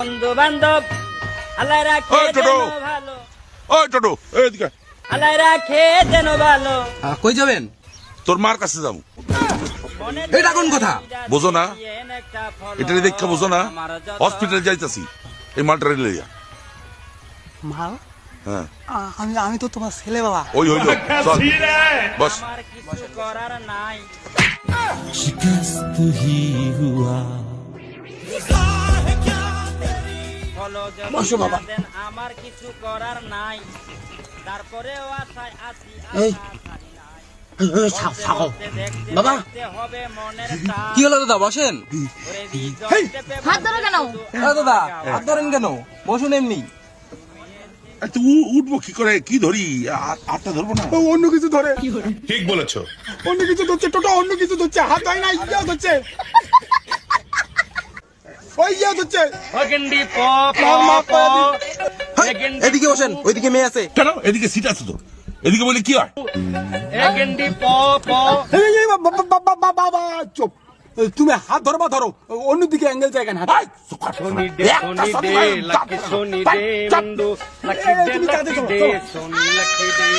বন্ধু বান্ধব আল্লাহ রাখে ওই টোটো। যেন ভালো, ওই টোটো এদিকে আল্লাহ রাখে যেন ভালো। কই যাবেন? তোর মার কাছে যাবো। মনে এটা কোন কথা? বোঝো না? একটা ফল, এটারে দেখে বোঝো না? আমার যত হসপিটাল যাইতাছি এই মালটারে লইয়া। মা হ্যাঁ আমি তো তোমার ছেলে বাবা। ওই হইল চল বস। আমার কিছু করার নাই। ফলো যদি বসো বাবা। না দেন, আমার কিছু করার নাই। তারপরেও আশায় আছি, এই। আশা ছাড়ি নাই। ছাগল বলতে দেখতে বাবা। দেখতে হবে মনের টান। কি হলো দাদা, বসেন। ওরে বিজয় হেই। চেপে হাত ধরো কেন? দাদা হাত ধরেন কেন? বসুন এমনি। আচ্ছা উঠবো কি করে, কি ধরি? আটটা ধরবো না? অন্য কিছু ধরে, ঠিক বলেছো। অন্য কিছু ধরছে, টোটো অন্য কিছু ধরছে, হাত হয় না, ইয়া ধরছে, ওই ইয়া ধরছে। অগেন্ডি প প মা প হেই, এদিকে বসেন, ওইদিকে মেয়ে আছে। কেন এদিকে সিট আছে তো, এদিকে বলে কি হয়? অগেন্ডি প প এই, বাবা চুপ, তুমি হাত ধরবা ধরো, অন্যদিকে অ্যাঙ্গেল জায়গা না। এই, চুপ কর। শনি দে একটা শনি সাথে দে ভাই, লাকি চাপ। শনি ভাই, দে চাপ। বন্ধু লাকি দে তুমি কাজে লাকি চলো, দে চলো। শনি লাকি দে